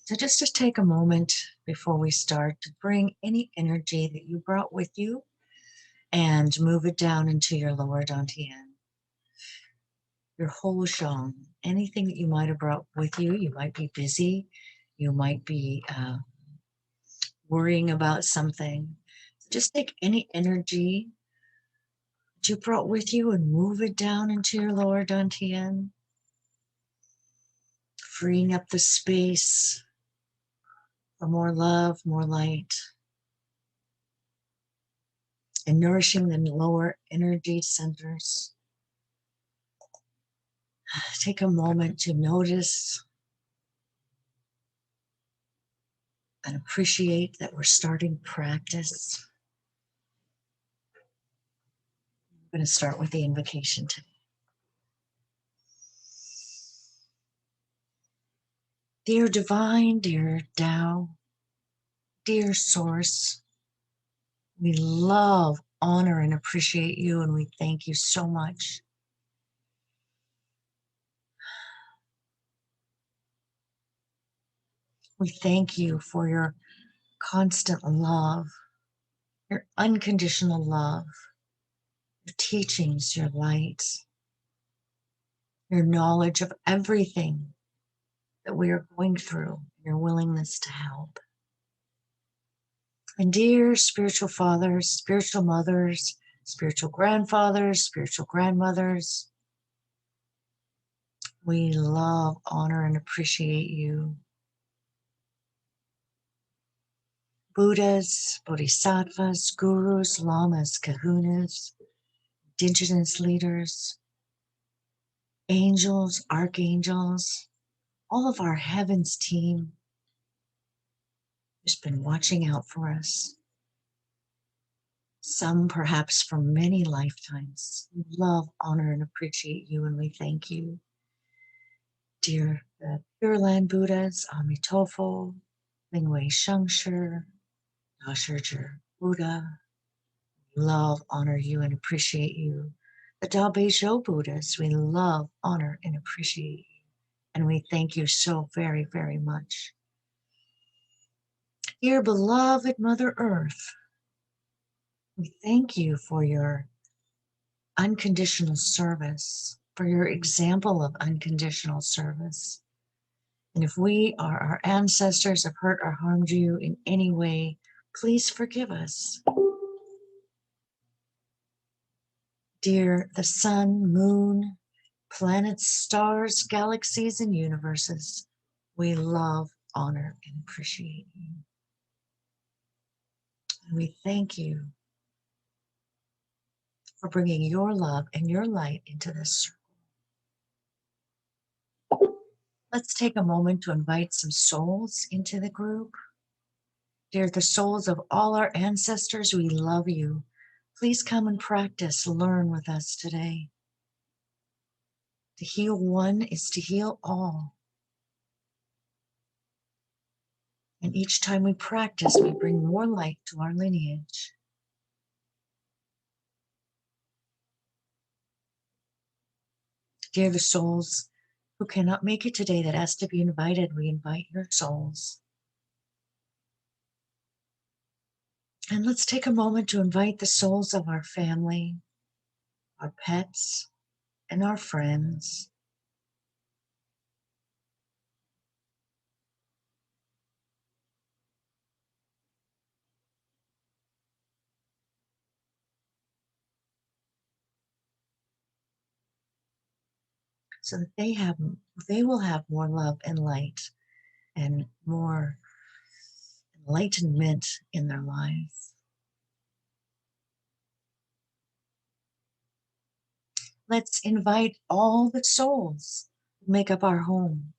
So just to take a moment before we start to bring any energy that you brought with you and move it down into your lower dantian, your whole shang, anything that you might have brought with you. You might be busy, you might be worrying about something. Just take any energy that you brought with you and move it down into your lower dantian, freeing up the space for more love, more light, and nourishing the lower energy centers. Take a moment to notice and appreciate that we're starting practice. I'm going to start with the invocation today. Dear Divine, dear Tao, dear Source, we love, honor, and appreciate you, and we thank you so much. We thank you for your constant love, your unconditional love, your teachings, your light, your knowledge of everything that we are going through, your willingness to help. And dear spiritual fathers, spiritual mothers, spiritual grandfathers, spiritual grandmothers, we love, honor, and appreciate you. Buddhas, bodhisattvas, gurus, lamas, kahunas, indigenous leaders, angels, archangels, all of our heavens team who's been watching out for us. Some perhaps for many lifetimes. We love, honor, and appreciate you, and we thank you. Dear the Pure Land Buddhas, Amitofo, Lingwei Shengshi, Dashizhi Buddha, love, honor you, and appreciate you. The Tao Beizhou Buddhas, we love, honor, and appreciate you. And we thank you so very, very much. Dear beloved Mother Earth, we thank you for your unconditional service, for your example of unconditional service. And if we or our ancestors have hurt or harmed you in any way, please forgive us. Dear the sun, moon, planets, stars, galaxies, and universes, we love, honor, and appreciate you. And we thank you for bringing your love and your light into this circle. Let's take a moment to invite some souls into the group. Dear the souls of all our ancestors, we love you. Please come and practice, learn with us today. To heal one is to heal all. And each time we practice, we bring more light to our lineage. Dear the souls who cannot make it today that asked to be invited, we invite your souls. And let's take a moment to invite the souls of our family, our pets, and our friends. So that they will have more love and light and more enlightenment in their lives. Let's invite all the souls who make up our home,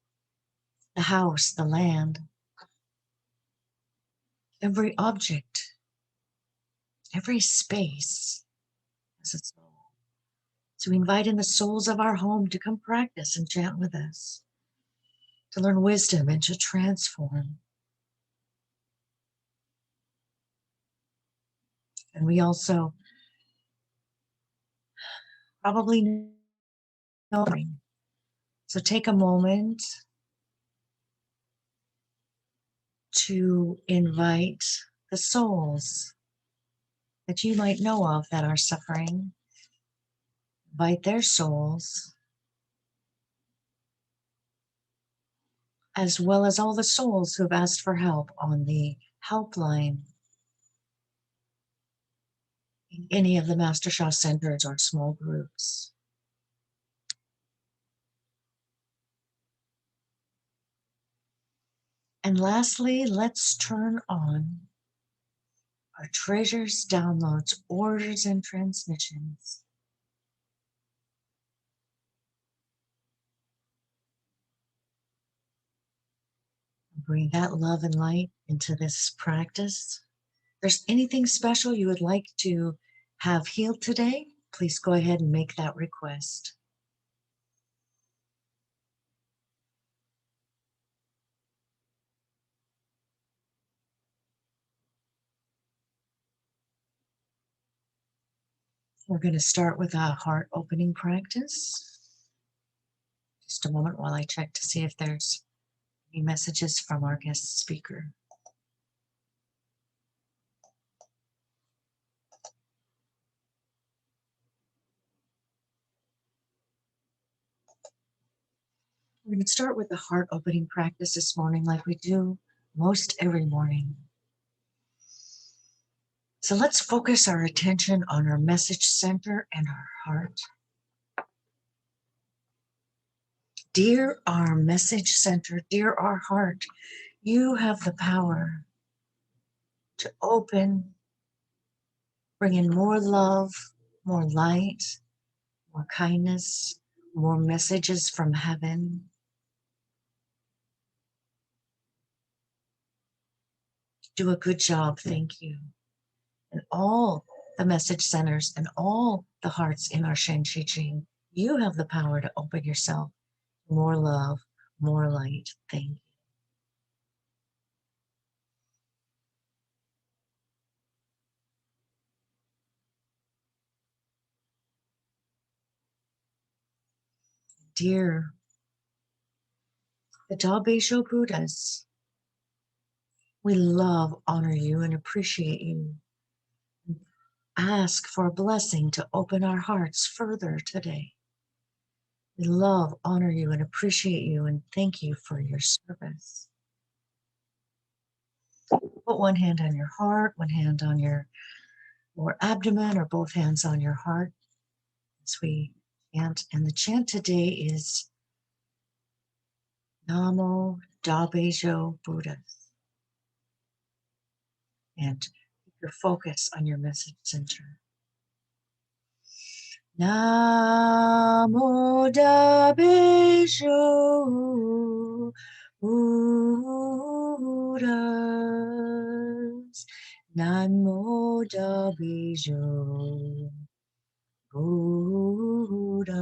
the house, the land, every object, every space has a soul. So we invite in the souls of our home to come practice and chant with us, to learn wisdom and to transform. And we also probably know. So take a moment to invite the souls that you might know of that are suffering. Invite their souls, as well as all the souls who've asked for help on the helpline in any of the Master Sha centers or small groups. And lastly, let's turn on our treasures, downloads, orders, and transmissions. Bring that love and light into this practice. If there's anything special you would like to have healed today, please go ahead and make that request. We're going to start with a heart opening practice. Just a moment while I check to see if there's any messages from our guest speaker. We're going to start with the heart opening practice this morning, like we do most every morning. So let's focus our attention on our message center and our heart. Dear our message center, dear our heart, you have the power to open, bring in more love, more light, more kindness, more messages from heaven. Do a good job, thank you. And all the message centers and all the hearts in our Shen Qi Jing, you have the power to open yourself. More love, more light, thank you. Dear the Da Bei Zhou Buddhas, we love, honor you, and appreciate you. Ask for a blessing to open our hearts further today. We love, honor you, and appreciate you, and thank you for your service. Put one hand on your heart, one hand on your lower abdomen, or both hands on your heart as we chant. And the chant today is Namo Da Bei Zhou Buddhas. And keep your focus on your message center. Namo Da Bei Zhou Buddhas. Namo Da Bei Zhou Buddhas.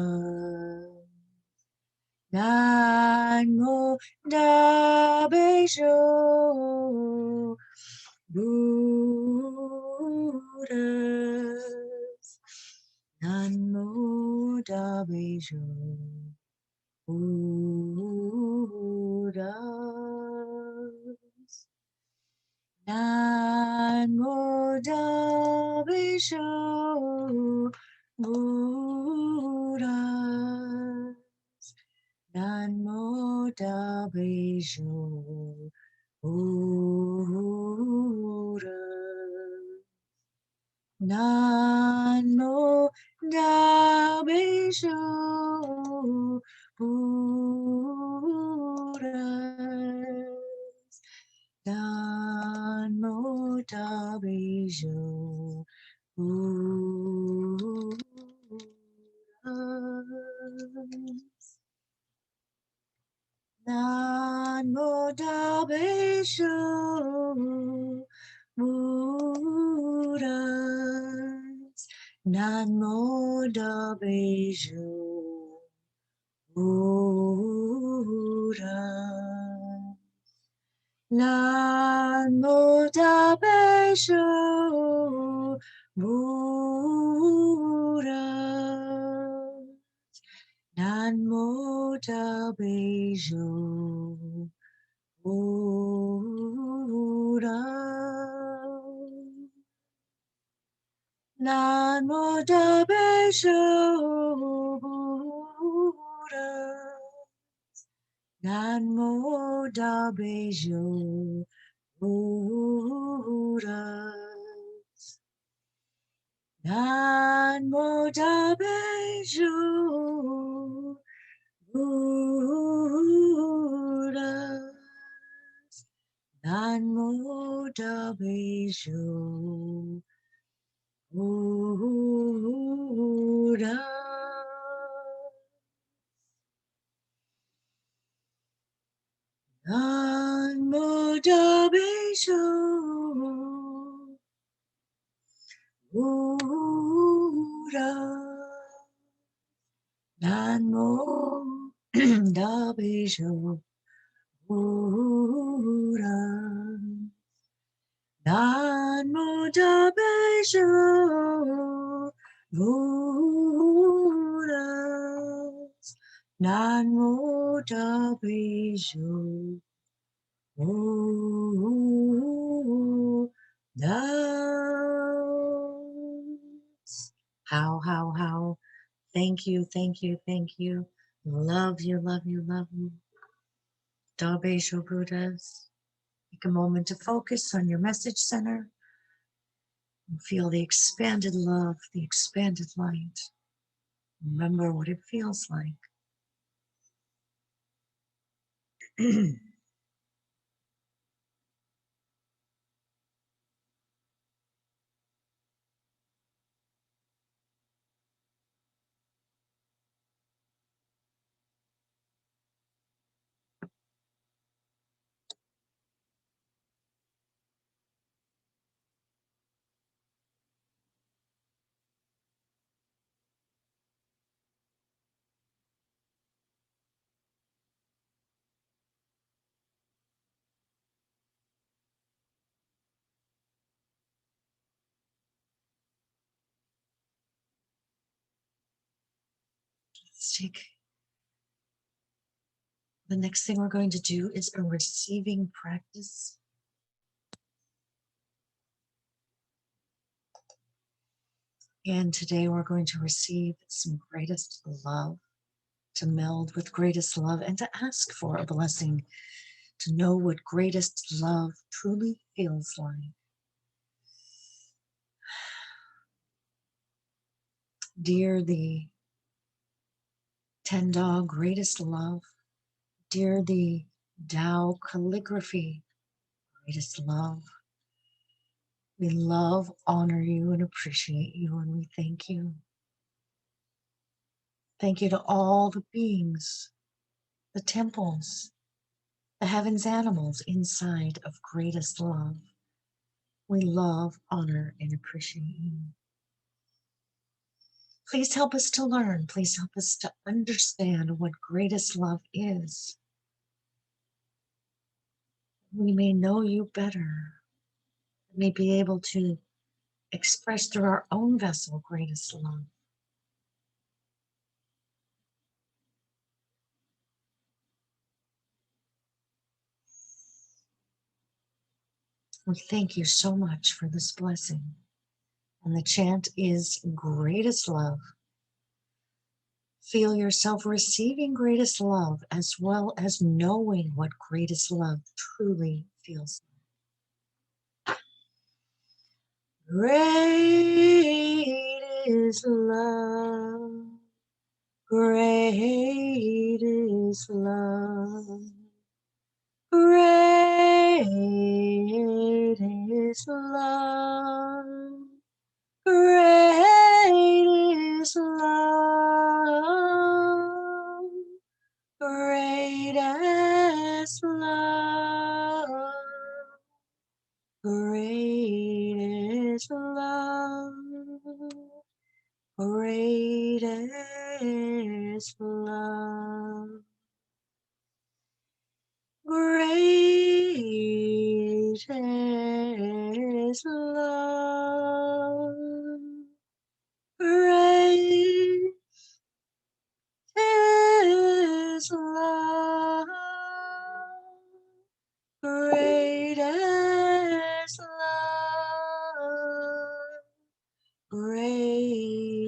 Namo Da Bei Zhou Buddhas. Namo Da Bei Zhou Buddhas. Namo Da Bei Zhou Buddhas. Namo Da Bei Zhou Buddhas. Namo Da Bei Zhou Buddhas. Namo Da Bei Zhou Buddhas. Namo Da Bei Zhou Buddhas. Namo Da Bei Zhou Buddhas. Namo Da Bei Zhou Buddhas. Namo Da Bei Zhou Buddhas. Namo Dabesho Buddha. Namo Dabesho Buddha. Namo Dabesho Buddha. Namo Dabesho Buddha. Namo Dabesho Buddha. Namo Dabesho Buddha. Namo Dabesho Buddha. Namo Dabesho Buddha. How. Thank you, thank you, thank you. Love you, love you, love you. Dabesho Buddhas. Take a moment to focus on your message center and feel the expanded love, the expanded light. Remember what it feels like. Let's take the next thing we're going to do is a receiving practice. And today we're going to receive some greatest love, to meld with greatest love, and to ask for a blessing, to know what greatest love truly feels like. Dear the 10 Dog greatest love, dear the Tao calligraphy greatest love, we love, honor you, and appreciate you, and we thank you. Thank you to all the beings, the temples, the heavens animals inside of greatest love. We love, honor, and appreciate you. Please help us to learn. Please help us to understand what greatest love is. We may know you better. We may be able to express through our own vessel greatest love. We thank you so much for this blessing. And the chant is greatest love. Feel yourself receiving greatest love as well as knowing what greatest love truly feels like. Great is love. Great is love. Great is love. Great is love. Great is love. Great is love. Great is love. Great is love. Great is love. Great is love. Great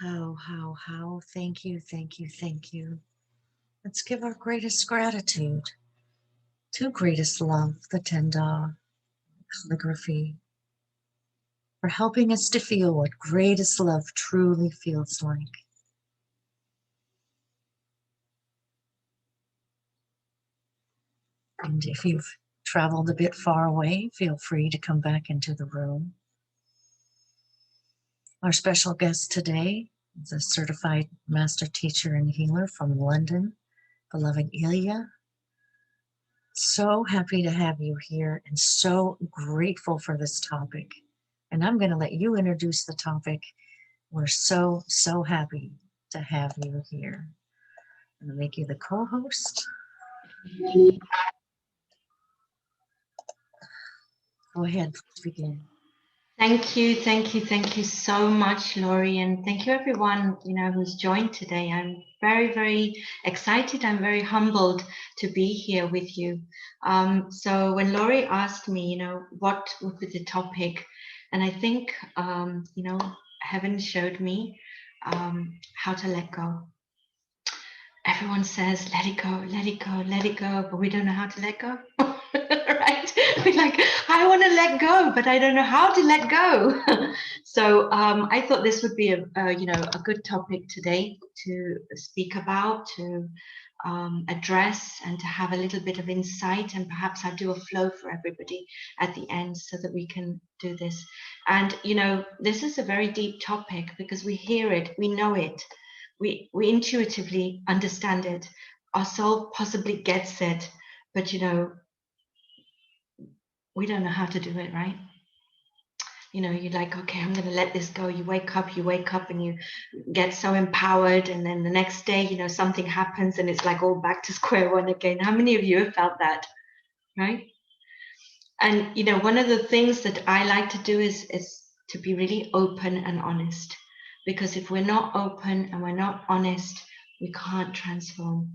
How. Thank you, thank you, thank you. Let's give our greatest gratitude to greatest love, the Tenda calligraphy, for helping us to feel what greatest love truly feels like. And if you've traveled a bit far away, feel free to come back into the room. Our special guest today is a certified master teacher and healer from London, beloved Ilya. So happy to have you here and so grateful for this topic. And I'm going to let you introduce the topic. We're so happy to have you here. I'm going to make you the co-host. Go ahead, please begin. Thank you so much, Laurie, and thank you everyone who's joined today. I'm very excited. I'm very humbled to be here with you. So when Laurie asked me, what would be the topic, and I think heaven showed me how to let go. Everyone says, let it go, let it go, let it go, but we don't know how to let go. Right? We're like, I want to let go, but I don't know how to let go. So I thought this would be a good topic today to speak about, to address, and to have a little bit of insight, and perhaps I'll do a flow for everybody at the end so that we can do this. And this is a very deep topic because we hear it, we know it, we intuitively understand it, our soul possibly gets it, but we don't know how to do it, right? You're like, okay, I'm going to let this go. You wake up and you get so empowered, and then the next day something happens and it's like all back to square one again. How many of you have felt that, right? And one of the things that I like to do is to be really open and honest, because if we're not open and we're not honest, we can't transform,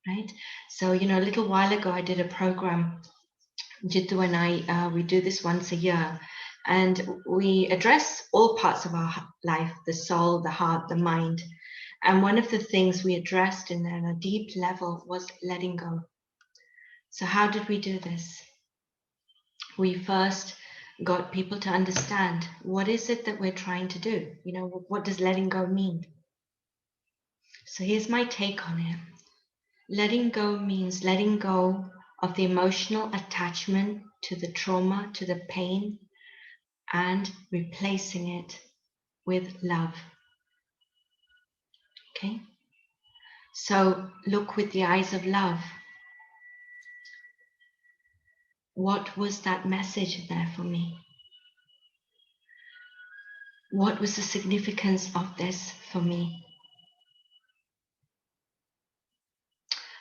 right? So a little while ago I did a program. Jittu and I, we do this once a year, and we address all parts of our life, the soul, the heart, the mind. And one of the things we addressed in there on a deep level was letting go. So how did we do this? We first got people to understand, what is it that we're trying to do? What does letting go mean? So here's my take on it. Letting go means letting go of the emotional attachment to the trauma, to the pain, and replacing it with love. Okay? So look with the eyes of love. What was that message there for me? What was the significance of this for me?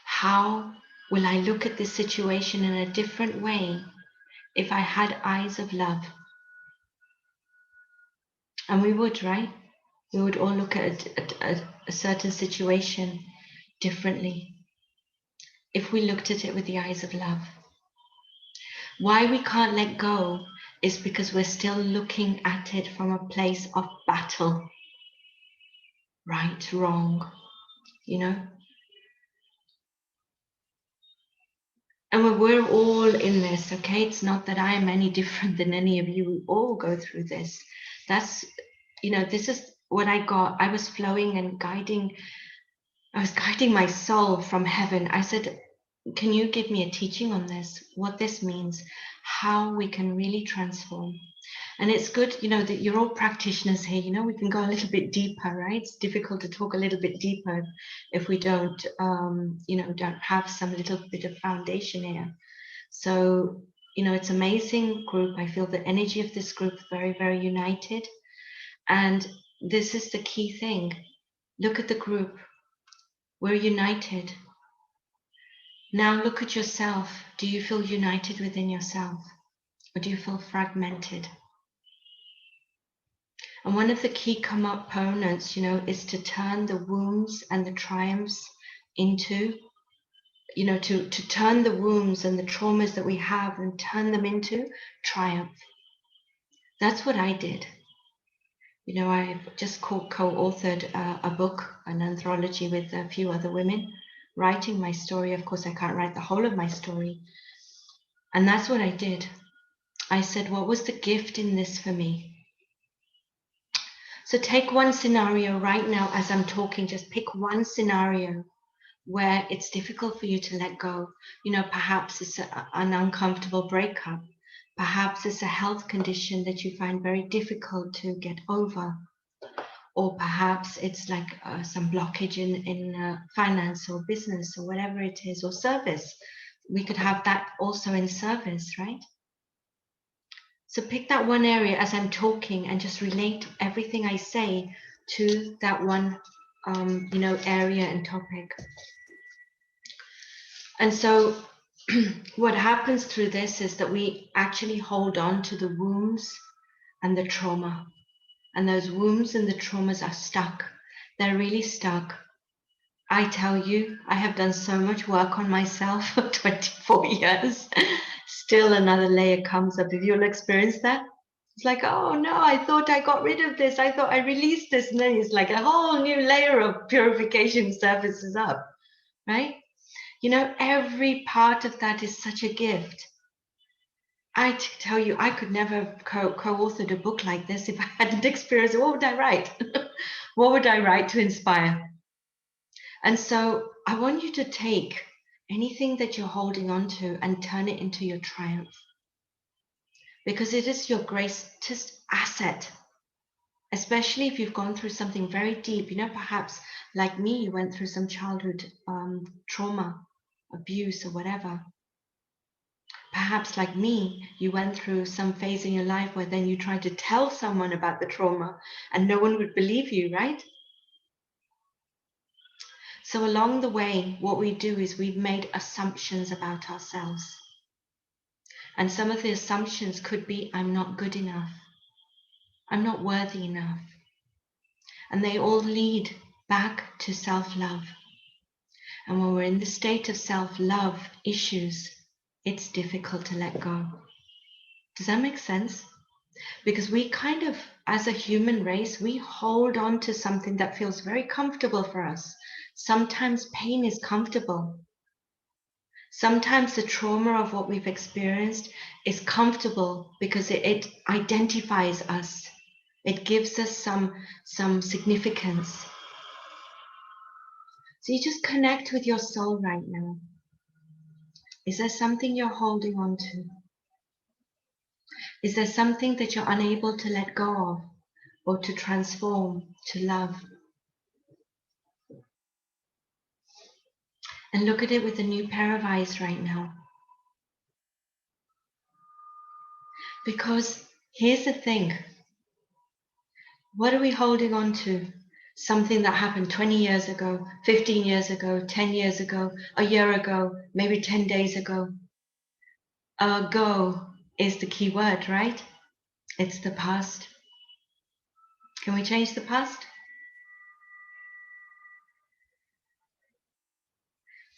How will I look at this situation in a different way if I had eyes of love? And we would, right? We would all look at a certain situation differently if we looked at it with the eyes of love. Why we can't let go is because we're still looking at it from a place of battle. Right, wrong, And we're all in this, okay? It's not that I am any different than any of you. We all go through this. That's, this is what I got. I was flowing and guiding. I was guiding my soul from heaven. I said, can you give me a teaching on this? What this means, how we can really transform. And it's good, that you're all practitioners here. We can go a little bit deeper, right? It's difficult to talk a little bit deeper if we don't, don't have some little bit of foundation here. So, it's an amazing group. I feel the energy of this group very, very united. And this is the key thing. Look at the group. We're united. Now look at yourself. Do you feel united within yourself? Or do you feel fragmented? And one of the key components, is to turn the wounds and the triumphs into, to turn the wounds and the traumas that we have and turn them into triumph. That's what I did. You know, I've just co-authored a book, an anthology with a few other women, writing my story. Of course, I can't write the whole of my story. And that's what I did. I said, what was the gift in this for me? So take one scenario right now as I'm talking, just pick one scenario where it's difficult for you to let go. You know, perhaps it's an uncomfortable breakup. Perhaps it's a health condition that you find very difficult to get over. Or perhaps it's like some blockage in finance or business or whatever it is, or service. We could have that also in service, right? So pick that one area as I'm talking and just relate everything I say to that one, you know, area and topic. And so what happens through this is that we actually hold on to the wounds and the trauma. And those wounds and the traumas are stuck. They're really stuck. I tell you, I have done so much work on myself for 24 years. Still another layer comes up. Have you all experienced that? It's like, oh no, I thought I got rid of this. I thought I released this. And then it's like a whole new layer of purification surfaces up, right? You know, every part of that is such a gift. I tell you, I could never have co-authored a book like this if I hadn't experienced it. What would I write? What would I write to inspire? And so I want you to take anything that you're holding on to and turn it into your triumph, because it is your greatest asset, especially if you've gone through something very deep. You know, perhaps like me, you went through some childhood trauma, abuse, or whatever. Perhaps like me, you went through some phase in your life where then you tried to tell someone about the trauma and no one would believe you, right? So along the way, what we do is we've made assumptions about ourselves. And some of the assumptions could be, I'm not good enough. I'm not worthy enough. And they all lead back to self-love. And when we're in the state of self-love issues, it's difficult to let go. Does that make sense? Because we kind of, as a human race, we hold on to something that feels very comfortable for us. Sometimes pain is comfortable. Sometimes the trauma of what we've experienced is comfortable because it identifies us. It gives us some significance. So you just connect with your soul right now. Is there something you're holding on to? Is there something that you're unable to let go of or to transform to love? And look at it with a new pair of eyes right now. Because here's the thing. What are we holding on to? Something that happened 20 years ago, 15 years ago, 10 years ago, a year ago, maybe 10 days ago. Ago is the key word, right? It's the past. Can we change the past?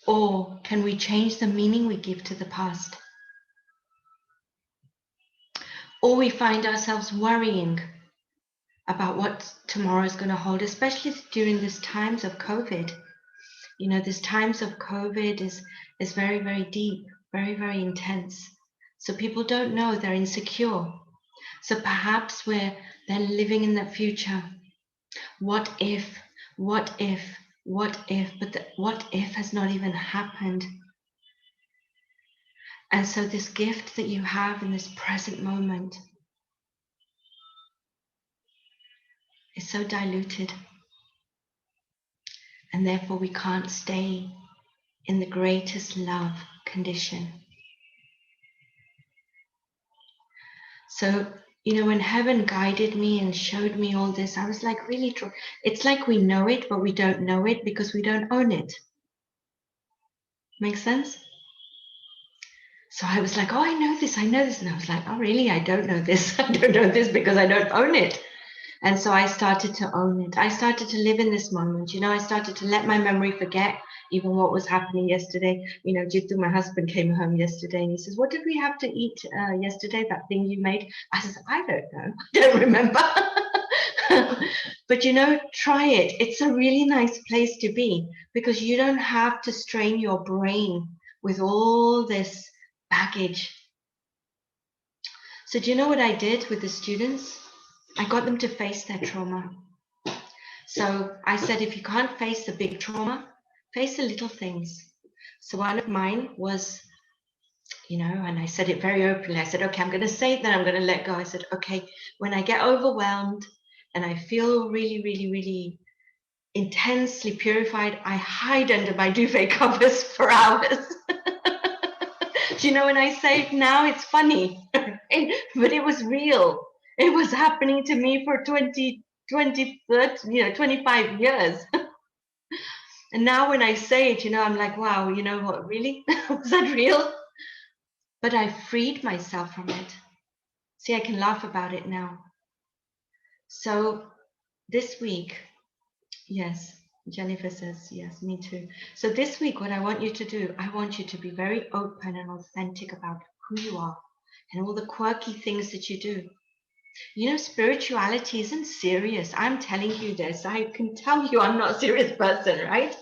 Or can we change the meaning we give to the past? Or we find ourselves worrying about what tomorrow is going to hold, especially during these times of COVID. You know, these times of COVID is very, very deep, very, very intense. So people don't know, they're insecure. So perhaps we're then living in that future. What if, what if, what if, but the what if has not even happened. And so this gift that you have in this present moment is so diluted. And therefore we can't stay in the greatest love condition. So, you know, when heaven guided me and showed me all this, I was like, really, it's like we know it, but we don't know it because we don't own it. Make sense? So I was like, oh, I know this, I know this. And I was like, oh, really? I don't know this. I don't know this because I don't own it. And so I started to own it. I started to live in this moment. You know, I started to let my memory forget even what was happening yesterday. You know, Jittu, my husband, came home yesterday and he says, what did we have to eat yesterday, that thing you made? I said, I don't know. I don't remember. But try it. It's a really nice place to be because you don't have to strain your brain with all this baggage. So do you know what I did with the students? I got them to face their trauma. So I said, if you can't face the big trauma, face the little things. So one of mine was, and I said it very openly. I said, okay, I'm going to say it, then I'm going to let go. I said, okay, when I get overwhelmed and I feel really, really, really intensely purified, I hide under my duvet covers for hours. Do you know, when I say it now, it's funny, but it was real. It was happening to me for 20, 30, 25 years. And now when I say it, I'm like, wow, you know what, really? Was that real? But I freed myself from it. See, I can laugh about it now. So this week, yes, Jennifer says, yes, me too. So this week, what I want you to do, I want you to be very open and authentic about who you are and all the quirky things that you do. Spirituality isn't serious. I'm telling you this. I can tell you I'm not a serious person, right?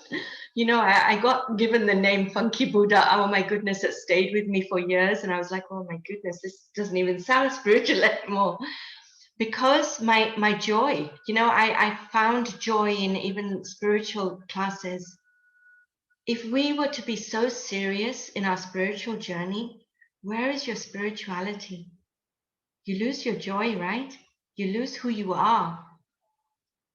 I got given the name Funky Buddha. Oh my goodness, it stayed with me for years. And I was like, oh my goodness, this doesn't even sound spiritual anymore. Because my joy, I found joy in even spiritual classes. If we were to be so serious in our spiritual journey, where is your spirituality? You lose your joy, right? You lose who you are.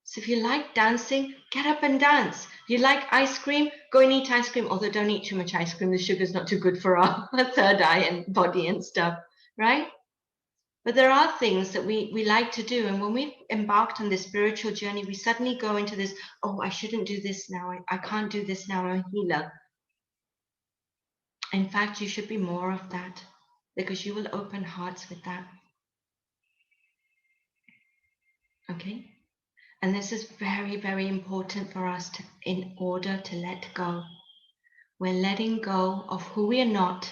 So if you like dancing, get up and dance. You like ice cream, go and eat ice cream. Although don't eat too much ice cream. The sugar's not too good for our third eye and body and stuff, right? But there are things that we like to do. And when we've embarked on this spiritual journey, we suddenly go into this, oh, I shouldn't do this now. I can't do this now. I'm a healer. In fact, you should be more of that because you will open hearts with that. Okay? And this is very, very important for us in order to let go. We're letting go of who we are not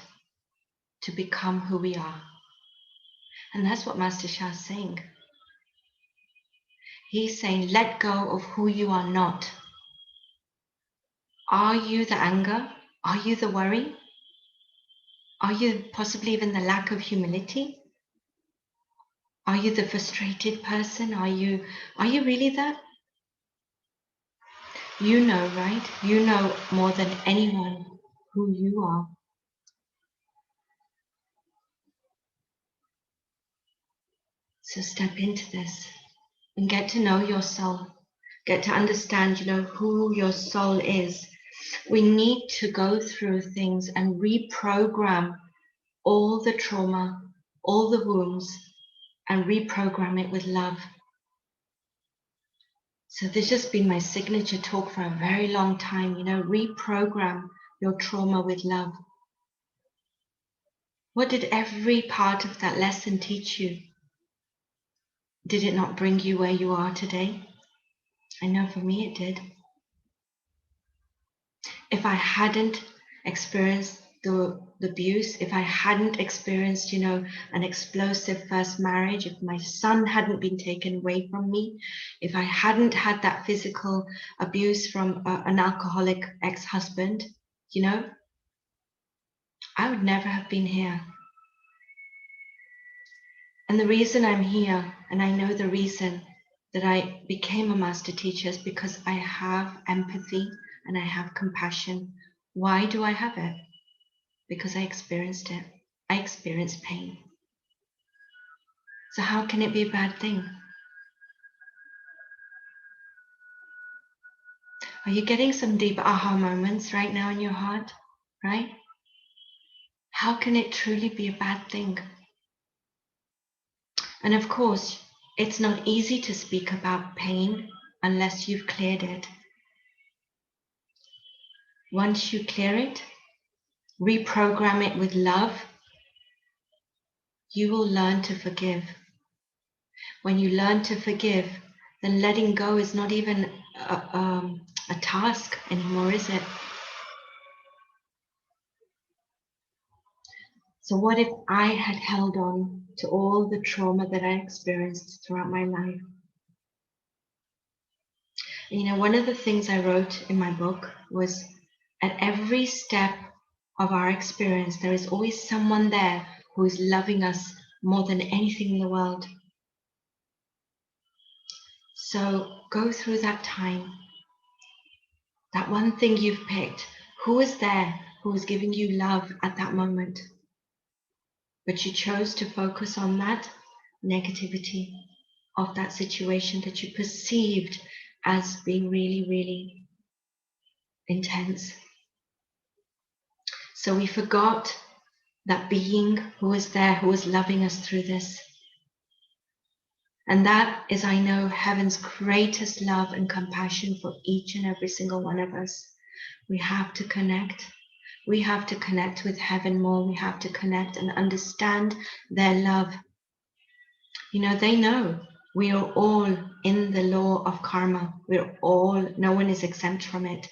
to become who we are. And that's what Master Sha is saying. He's saying, let go of who you are not. Are you the anger? Are you the worry? Are you possibly even the lack of humility? Are you the frustrated person? Are you really that? You know, right? You know more than anyone who you are. So step into this and get to know your soul. Get to understand, who your soul is. We need to go through things and reprogram all the trauma, all the wounds, and reprogram it with love. So this has been my signature talk for a very long time, reprogram your trauma with love. What did every part of that lesson teach you? Did it not bring you where you are today? I know for me it did. If I hadn't experienced the abuse, if I hadn't experienced, an explosive first marriage, if my son hadn't been taken away from me, if I hadn't had that physical abuse from an alcoholic ex-husband, I would never have been here. And the reason I'm here, and I know the reason that I became a master teacher, is because I have empathy and I have compassion. Why do I have it? Because I experienced it. I experienced pain. So how can it be a bad thing? Are you getting some deep aha moments right now in your heart, right? How can it truly be a bad thing? And of course, it's not easy to speak about pain unless you've cleared it. Once you clear it, reprogram it with love, you will learn to forgive. When you learn to forgive, then letting go is not even a task anymore, is it? So what if I had held on to all the trauma that I experienced throughout my life? You know, one of the things I wrote in my book was, at every step of our experience, there is always someone there who is loving us more than anything in the world. So go through that time, that one thing you've picked. Who is there who is giving you love at that moment? But you chose to focus on that negativity of that situation that you perceived as being really, really intense. So we forgot that being who was there, who was loving us through this. And that is, I know, heaven's greatest love and compassion for each and every single one of us. We have to connect. We have to connect with heaven more. We have to connect and understand their love. You know, they know we are all in the law of karma. We're all, no one is exempt from it.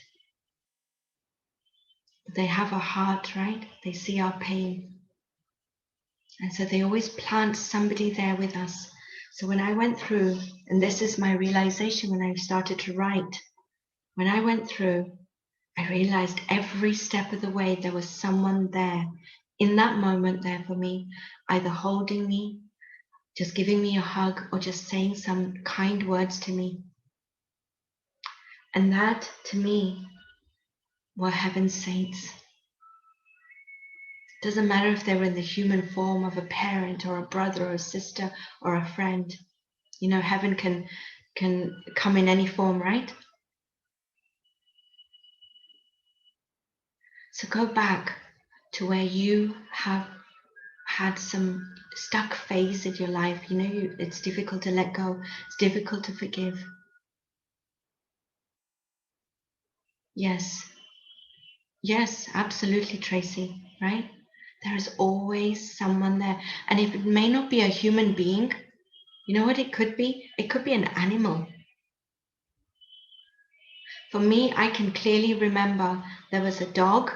They have a heart, right? They see our pain. And so they always plant somebody there with us. So when I went through, and this is my realization when I started to write, when I went through, I realized every step of the way there was someone there in that moment there for me, either holding me, just giving me a hug, or just saying some kind words to me. And that, to me, were heaven's saints. It doesn't matter if they were in the human form of a parent or a brother or a sister or a friend. You know, heaven can come in any form, right? So go back to where you have had some stuck phase in your life. You know, it's difficult to let go. It's difficult to forgive. Yes. Yes, absolutely, Tracy, right? There is always someone there. And if it may not be a human being, you know what it could be? It could be an animal. For me, I can clearly remember there was a dog.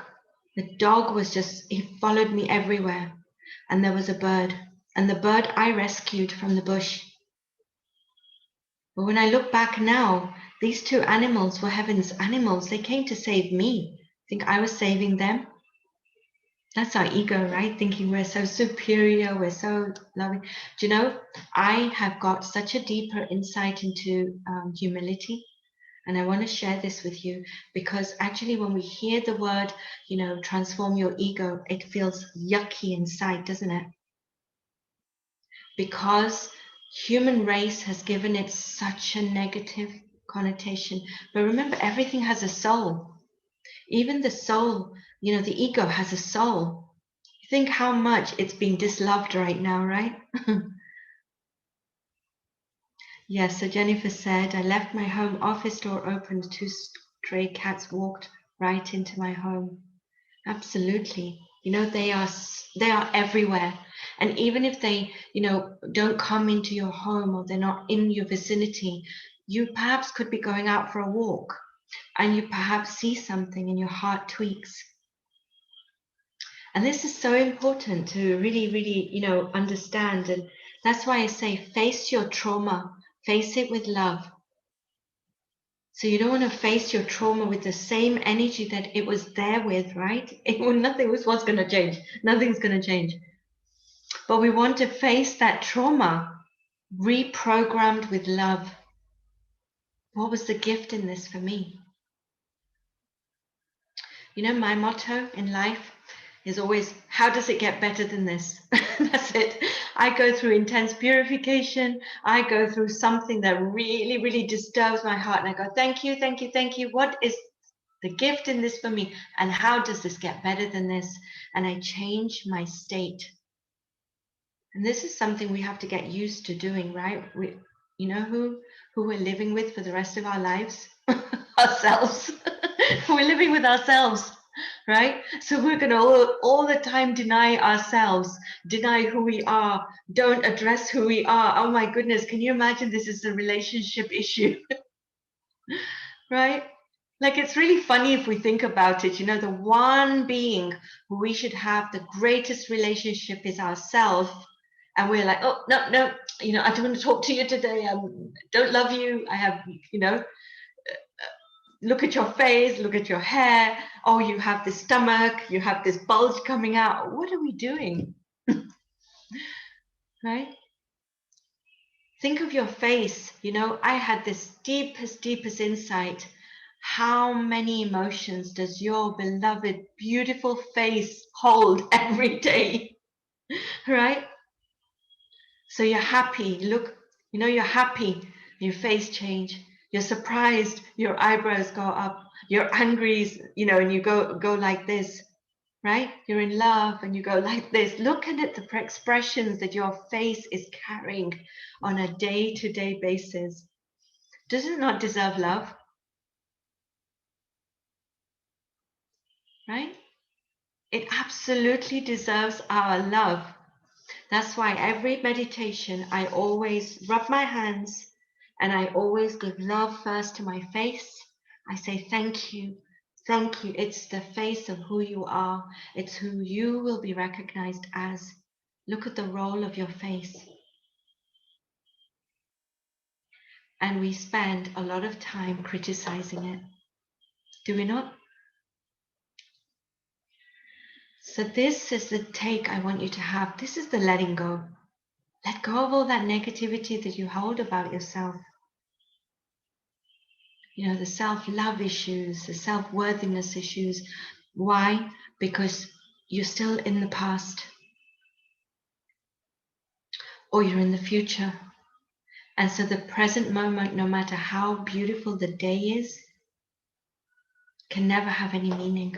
The dog was just, he followed me everywhere. And there was a bird. And the bird I rescued from the bush. But when I look back now, these two animals were heaven's animals. They came to save me. Think I was saving them? That's our ego, right? Thinking we're so superior, we're so loving. Do you know, I have got such a deeper insight into humility. And I want to share this with you because actually, when we hear the word, you know, transform your ego, it feels yucky inside, doesn't it? Because human race has given it such a negative connotation. But remember, everything has a soul. Even the soul, you know, the ego has a soul. Think how much it's being disloved right now, right? Yes, so Jennifer said, I left my home office door open, two stray cats walked right into my home. Absolutely. You know, they are everywhere. And even if they, you know, don't come into your home or they're not in your vicinity, you perhaps could be going out for a walk and you perhaps see something and your heart tweaks. And this is so important to really, really, you know, understand. And that's why I say face your trauma, face it with love. So you don't want to face your trauma with the same energy that it was there with, right? Nothing was going to change. Nothing's going to change. But we want to face that trauma reprogrammed with love. What was the gift in this for me? You know, my motto in life is always, how does it get better than this? That's it. I go through intense purification. I go through something that really, really disturbs my heart. And I go, thank you, thank you, thank you. What is the gift in this for me? And how does this get better than this? And I change my state. And this is something we have to get used to doing, right? You know who we're living with for the rest of our lives? Ourselves. We're living with ourselves, right? So we're going to all the time deny ourselves, deny who we are, don't address who we are. Oh my goodness, can you imagine this is a relationship issue? Right? Like, it's really funny if we think about it. You know, the one being who we should have the greatest relationship is ourselves. And we're like, oh, no, you know, I don't want to talk to you today. I don't love you. I have, you know, look at your face, look at your hair. Oh, you have this stomach, you have this bulge coming out. What are we doing? Right? Think of your face. You know, I had this deepest insight. How many emotions does your beloved, beautiful face hold every day? Right? So you're happy. Look, you know, you're happy. Your face change. You're surprised. Your eyebrows go up. You're angry, you know, and you go like this, right? You're in love and you go like this. Look at the expressions that your face is carrying on a day-to-day basis. Does it not deserve love? Right? It absolutely deserves our love. That's why every meditation, I always rub my hands and I always give love first to my face. I say, thank you. Thank you. It's the face of who you are. It's who you will be recognized as. Look at the role of your face. And we spend a lot of time criticizing it. Do we not? So this is the take I want you to have. This is the letting go. Let go of all that negativity that you hold about yourself. You know, the self-love issues, the self-worthiness issues. Why? Because you're still in the past or you're in the future. And so the present moment, no matter how beautiful the day is, can never have any meaning.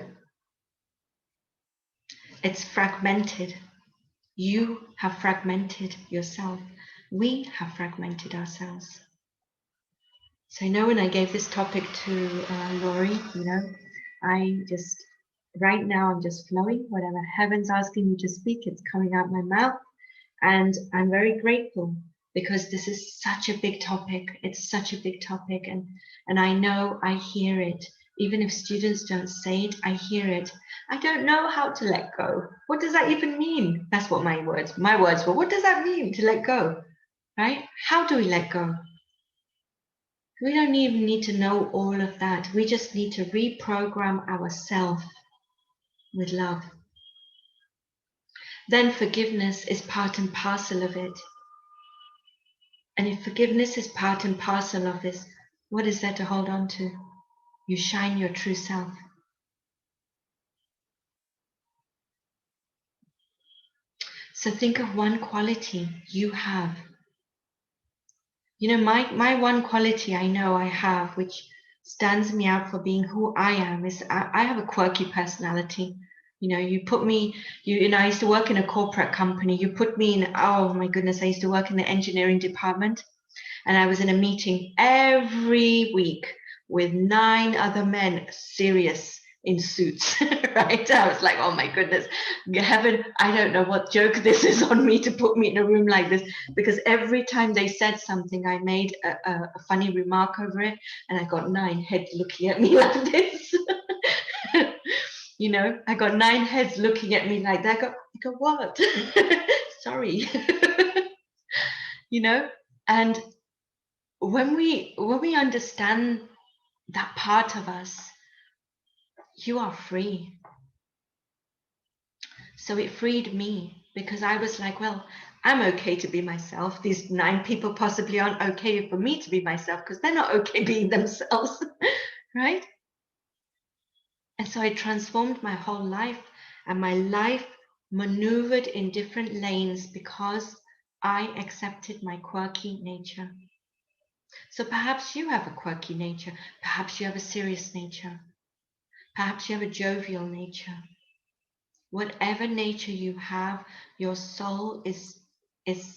It's fragmented. You have fragmented yourself. We have fragmented ourselves. So I know when I gave this topic to Laurie, you know, I just, right now I'm just flowing. Whatever heaven's asking me to speak, it's coming out my mouth. And I'm very grateful because this is such a big topic. It's such a big topic. And I know I hear it. Even if students don't say it, I hear it. I don't know how to let go. What does that even mean? That's what my words were. What does that mean to let go? Right? How do we let go? We don't even need to know all of that. We just need to reprogram ourselves with love. Then forgiveness is part and parcel of it. And if forgiveness is part and parcel of this, what is there to hold on to? You shine your true self. So think of one quality you have. You know, my one quality I know I have, which stands me out for being who I am, is I have a quirky personality. You know, you put me, you know, I used to work in a corporate company. You put me in, oh my goodness, I used to work in the engineering department. And I was in a meeting every week with 9 other men, serious, in suits, right? I was like, oh my goodness, heaven, I don't know what joke this is on me to put me in a room like this, because every time they said something, I made a funny remark over it, and I got 9 heads looking at me like this. You know, I got 9 heads looking at me like that. I go, what? Sorry. You know, and when we understand that part of us, you are free. So it freed me because I was like, well, I'm okay to be myself. These 9 people possibly aren't okay for me to be myself because they're not okay being themselves, right? And so I transformed my whole life, and my life maneuvered in different lanes because I accepted my quirky nature. So perhaps you have a quirky nature, perhaps you have a serious nature, perhaps you have a jovial nature. Whatever nature you have, your soul is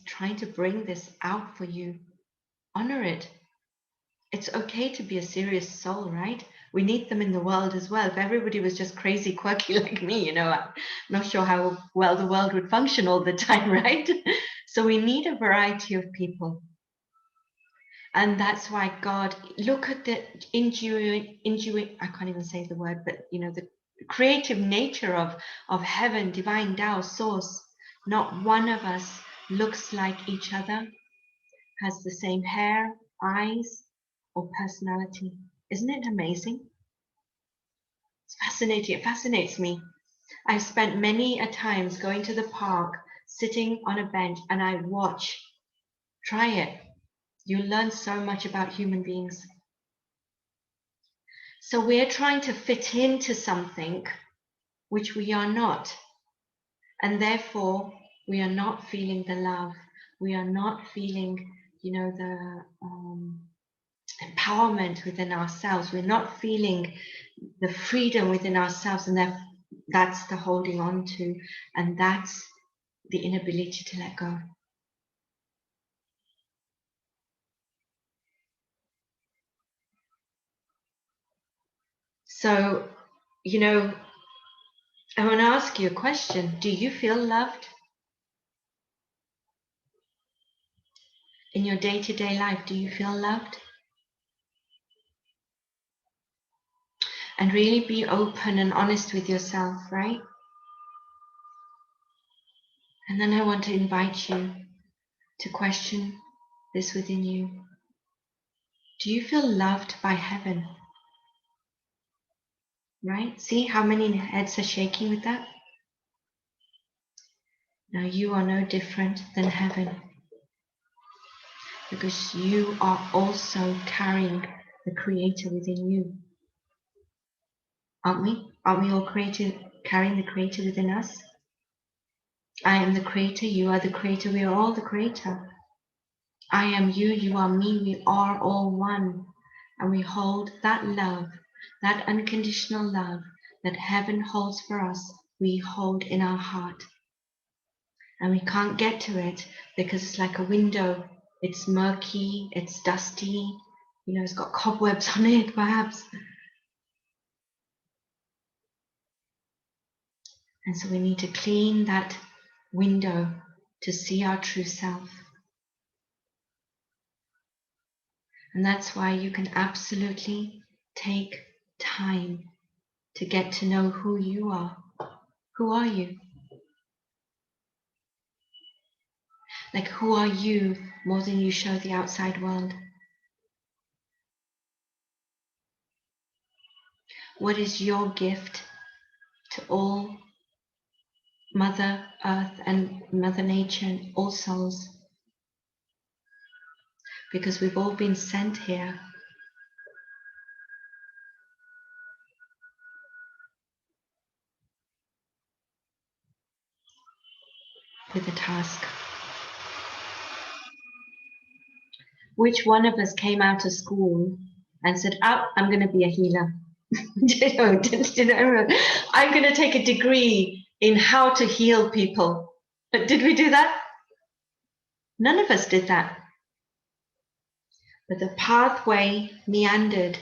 trying to bring this out for you. Honor it. It's okay to be a serious soul, right? We need them in the world as well. If everybody was just crazy, quirky like me, you know, I'm not sure how well the world would function all the time, right? So we need a variety of people. And that's why God, look at the I can't even say the word, but you know, the creative nature of heaven, divine Tao, source. Not one of us looks like each other, has the same hair, eyes, or personality. Isn't it amazing? It's fascinating. It fascinates me. I've spent many a times going to the park, sitting on a bench, and I watch. Try it. You learn so much about human beings. So we're trying to fit into something which we are not. And therefore, we are not feeling the love. We are not feeling, the empowerment within ourselves. We're not feeling the freedom within ourselves. And that's the holding on to. And that's the inability to let go. So, I want to ask you a question. Do you feel loved? In your day-to-day life, do you feel loved? And really be open and honest with yourself, right? And then I want to invite you to question this within you. Do you feel loved by heaven? Right? See how many heads are shaking with that? Now you are no different than heaven, because you are also carrying the Creator within you. Aren't we? Aren't we all carrying the Creator within us? I am the Creator, you are the Creator, we are all the Creator. I am you, you are me, we are all one. And we hold that love, that unconditional love that heaven holds for us, we hold in our heart. And we can't get to it because it's like a window. It's murky, it's dusty, it's got cobwebs on it perhaps. And so we need to clean that window to see our true self. And that's why you can absolutely take time to get to know who you are. Who are you? Like, who are you more than you show the outside world? What is your gift to all Mother Earth and Mother Nature and all souls? Because we've all been sent here with a task. Which one of us came out of school and said, "Oh, I'm going to be a healer"? I'm going to take a degree in how to heal people. But did we do that? None of us did that. But the pathway meandered,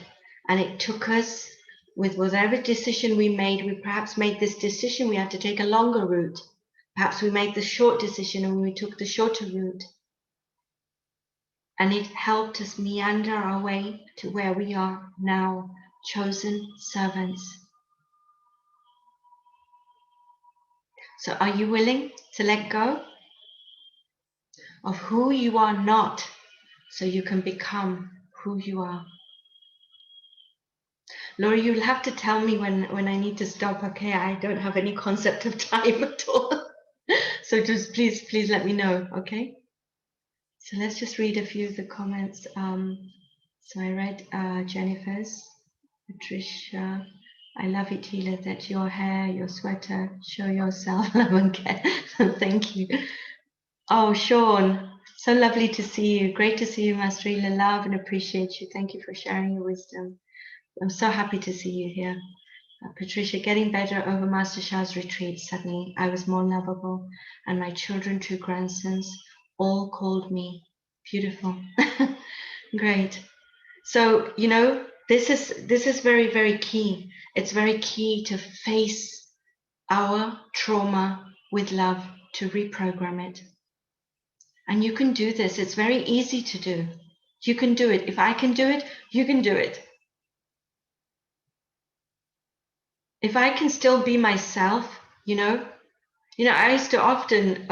and it took us with whatever decision we made. We perhaps made this decision, we had to take a longer route. Perhaps we made the short decision and we took the shorter route. And it helped us meander our way to where we are now, chosen servants. So are you willing to let go of who you are not so you can become who you are? Laura, you'll have to tell me when I need to stop, okay? I don't have any concept of time at all. So just please let me know, okay? So let's just read a few of the comments. So I read Jennifer's, Patricia. I love it, Hila, that your hair, your sweater, show yourself, love and care. Thank you. Oh, Sean, so lovely to see you. Great to see you, Master Hila. Love and appreciate you. Thank you for sharing your wisdom. I'm so happy to see you here. Patricia, getting better over Master Sha's retreat. Suddenly, I was more lovable, and my children, 2 grandsons, all called me beautiful. Great. So, this is very, very key. It's very key to face our trauma with love, to reprogram it. And you can do this. It's very easy to do. You can do it. If I can do it, you can do it. If I can still be myself, I used to often,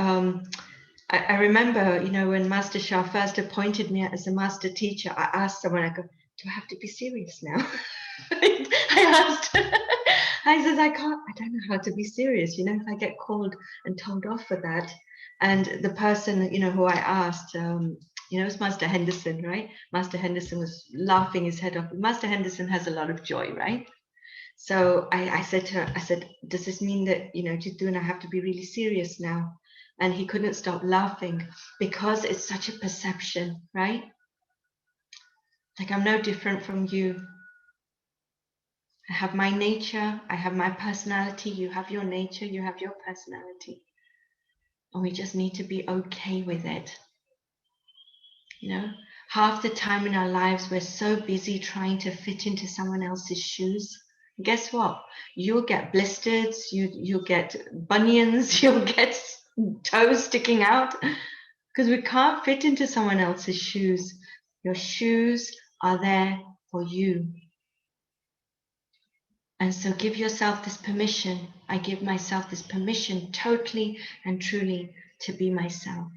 I remember, when Master Sha first appointed me as a master teacher, I asked someone, I go, do I have to be serious now? I asked. I said, I don't know how to be serious. You know, if I get called and told off for that. And the person, you know, who I asked, you know, it's Master Henderson, right? Master Henderson was laughing his head off. Master Henderson has a lot of joy, right? So I said to her, I said, does this mean that, you know, Jiddu and I have to be really serious now? And he couldn't stop laughing because it's such a perception, right? Like, I'm no different from you. I have my nature, I have my personality, you have your nature, you have your personality. And we just need to be okay with it. You know, half the time in our lives, we're so busy trying to fit into someone else's shoes. Guess what? You'll get blisters, you'll get bunions, you'll get toes sticking out because we can't fit into someone else's shoes. Your shoes are there for you. And so give yourself this permission. I give myself this permission totally and truly to be myself.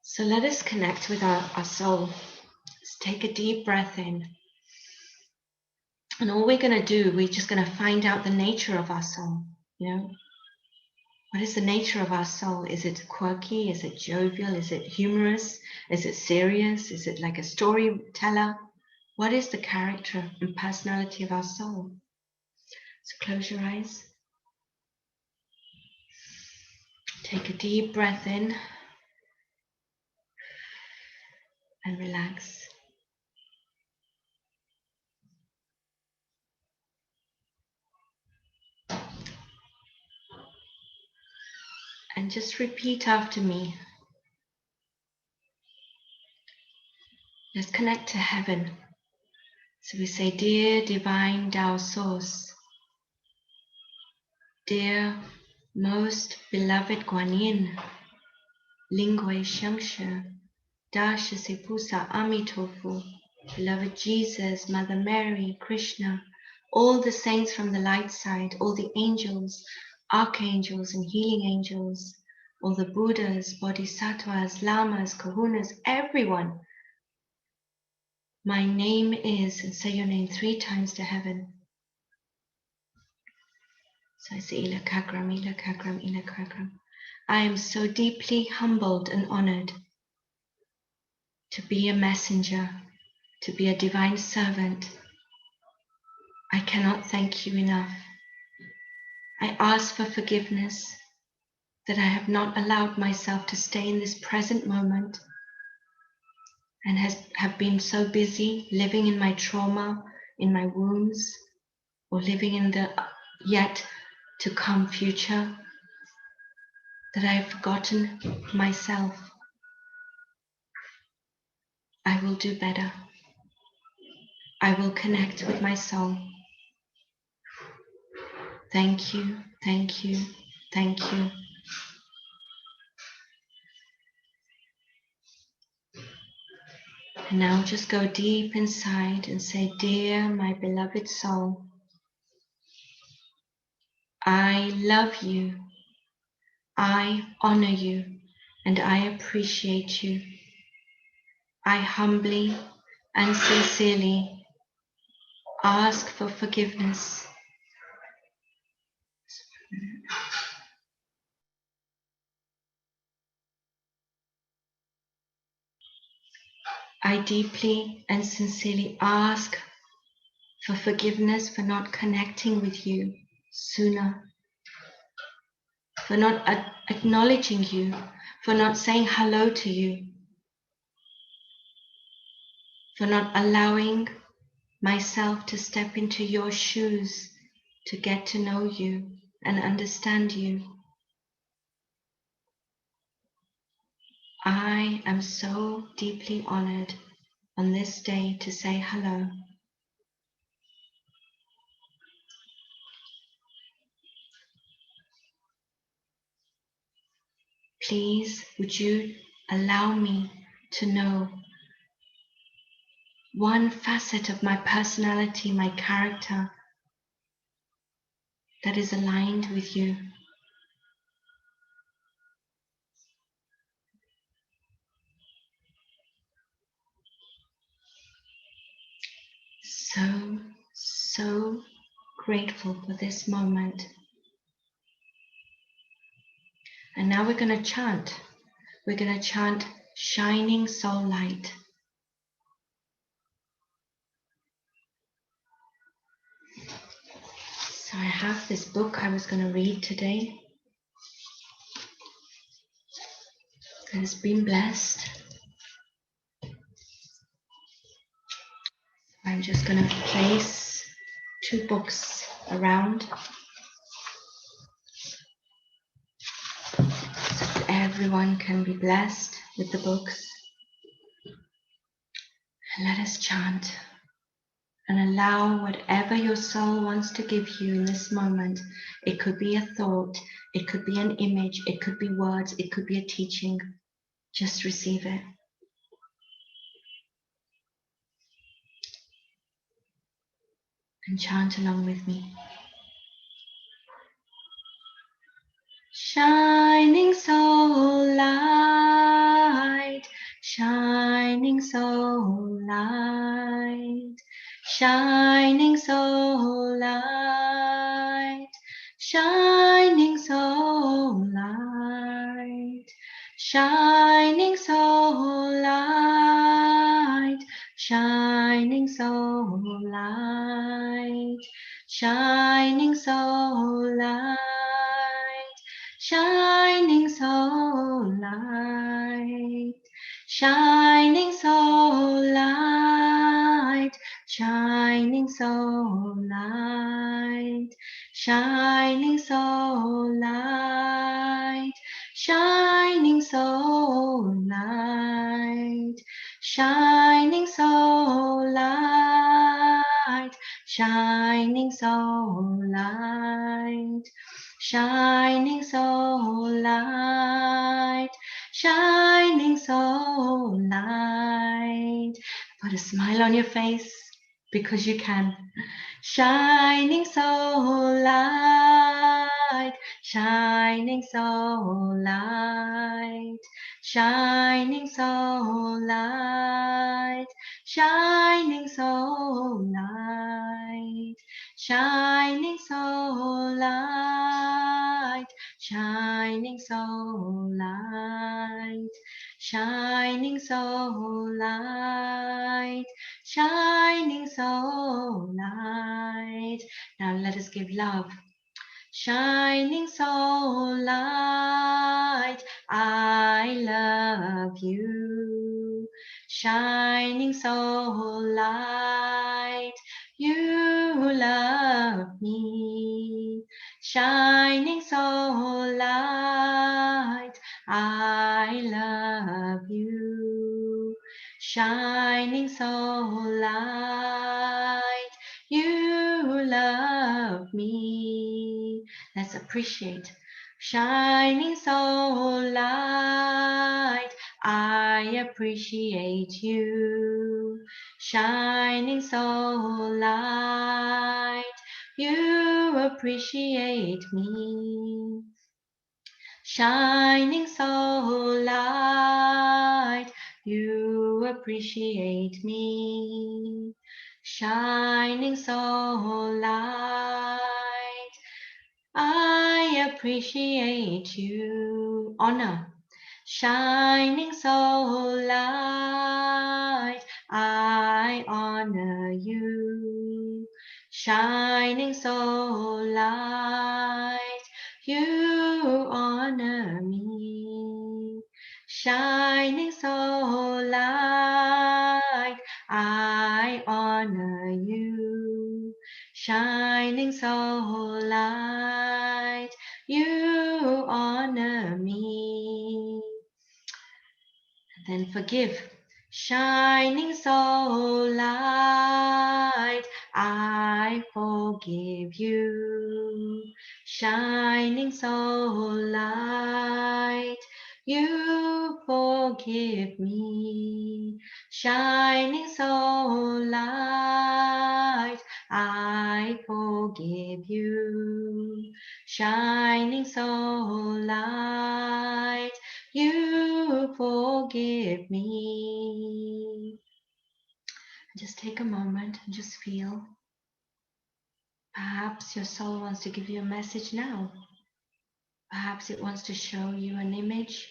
So let us connect with our soul. Let's take a deep breath in. And all we're going to do, we're just going to find out the nature of our soul. You know, what is the nature of our soul? Is it quirky? Is it jovial? Is it humorous? Is it serious? Is it like a storyteller? What is the character and personality of our soul? So close your eyes. Take a deep breath in and relax. And just repeat after me. Let's connect to heaven. So we say, dear divine Tao source, dear most beloved Guan Yin, Lingui Shengshe, Da Shi Se Pusa Amitofu, beloved Jesus, Mother Mary, Krishna, all the saints from the light side, all the angels, archangels and healing angels, all the Buddhas, Bodhisattvas, Lamas, Kahunas, everyone. My name is, and say your name 3 times to heaven. So I say, Ila Kakram, Ila Kakram, Ila Kakram. I am so deeply humbled and honored to be a messenger, to be a divine servant. I cannot thank you enough. I ask for forgiveness that I have not allowed myself to stay in this present moment and have been so busy living in my trauma, in my wounds, or living in the yet to come future, that I have forgotten myself. I will do better. I will connect with my soul. Thank you, thank you, thank you. And now just go deep inside and say, dear my beloved soul, I love you, I honor you, and I appreciate you. I humbly and sincerely ask for forgiveness. I deeply and sincerely ask for forgiveness for not connecting with you sooner, for not acknowledging you, for not saying hello to you, for not allowing myself to step into your shoes to get to know you and understand you. I am so deeply honored on this day to say hello. Please, would you allow me to know one facet of my personality, my character, that is aligned with you? so grateful for this moment. And now we're going to chant. We're going to chant shining soul light. So I have this book I was going to read today. It has been blessed. I'm just going to place 2 books around so that everyone can be blessed with the books. And let us chant and allow whatever your soul wants to give you in this moment. It could be a thought, it could be an image, it could be words, it could be a teaching. Just receive it. And chant along with me. Shining soul light, shining soul light, shining soul light, shining soul light, shining soul light, shining soul light, shining soul light. Shining soul light, shining soul light, shining soul light, shining soul light, shining soul light, shining soul light, shining soul light. Shining soul light, shining soul light. Put a smile on your face because you can. Shining soul light, shining soul light, shining soul light, shining soul light, shining soul light, shining soul light, shining soul light, shining soul light. Now let us give love. Shining soul light, I love you. Shining soul light, you love me. Shining soul light, I love you. Shining soul light, you love me. Let's appreciate. Shining soul light, I appreciate you. Shining soul light, you appreciate me. Shining soul light, you appreciate me. Shining soul light, I appreciate you. Honor. Shining soul light, I honor you. Shining soul light, you honor me. Shining soul light, I honor you. Shining soul light, you honor me. Then forgive. Shining soul light, I forgive you. Shining soul light, you forgive me. Shining soul light, I forgive you. Shining soul light, you forgive me. Just take a moment and just feel. Perhaps your soul wants to give you a message now. Perhaps it wants to show you an image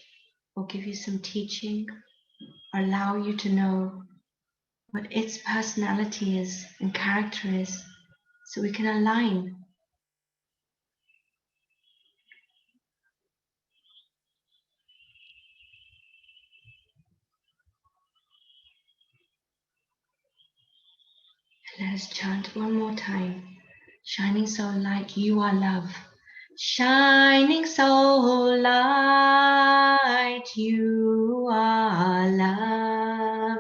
or give you some teaching or allow you to know what its personality is and character is so we can align. Let us chant one more time. Shining soul light, you are love. Shining soul light, you are love.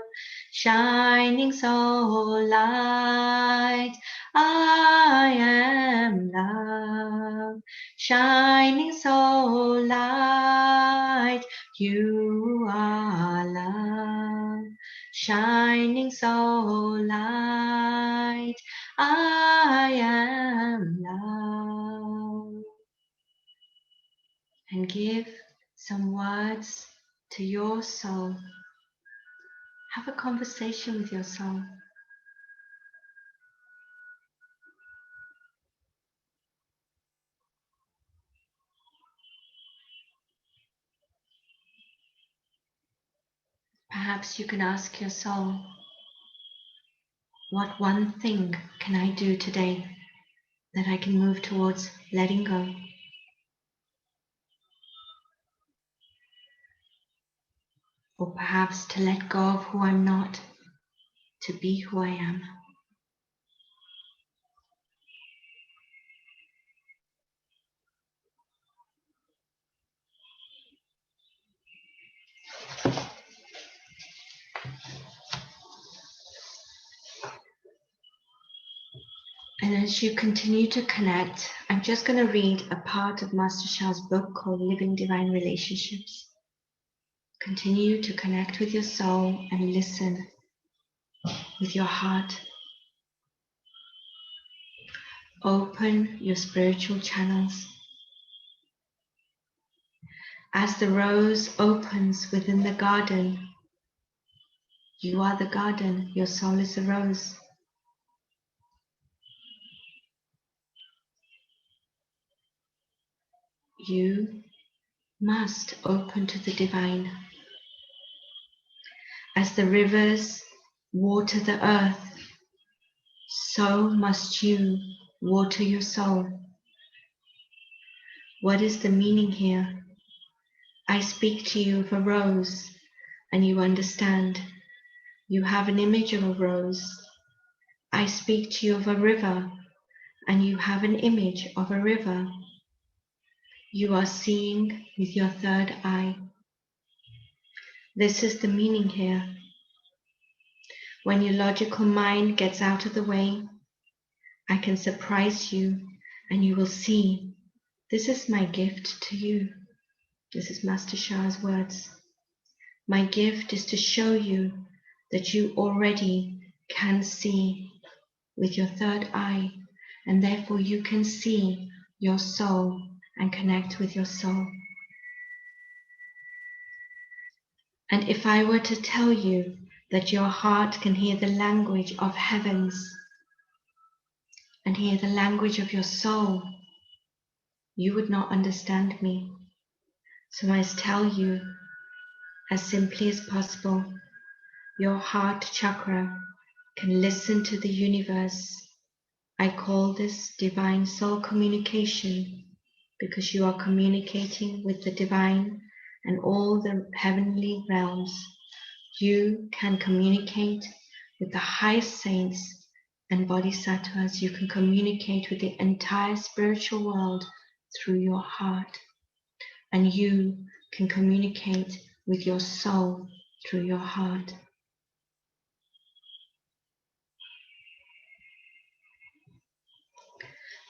Shining soul light, I am love. Shining soul light, you are love. Shining soul light, I am love. And give some words to your soul. Have a conversation with your soul. Perhaps you can ask your soul, what one thing can I do today that I can move towards letting go? Or perhaps to let go of who I'm not, to be who I am. And as you continue to connect, I'm just going to read a part of Master Sha's book called Living Divine Relationships. Continue to connect with your soul and listen with your heart. Open your spiritual channels. As the rose opens within the garden, you are the garden, your soul is the rose. You must open to the divine. As the rivers water the earth, so must you water your soul. What is the meaning here? I speak to you of a rose, and you understand. You have an image of a rose. I speak to you of a river, and you have an image of a river. You are seeing with your third eye. This is the meaning here. When your logical mind gets out of the way, I can surprise you and you will see, this is my gift to you. This is Master Sha's words. My gift is to show you that you already can see with your third eye, and therefore you can see your soul and connect with your soul. And if I were to tell you that your heart can hear the language of heavens and hear the language of your soul, you would not understand me. So I tell you as simply as possible, your heart chakra can listen to the universe. I call this divine soul communication because you are communicating with the divine and all the heavenly realms. You can communicate with the highest saints and bodhisattvas. You can communicate with the entire spiritual world through your heart. And you can communicate with your soul through your heart.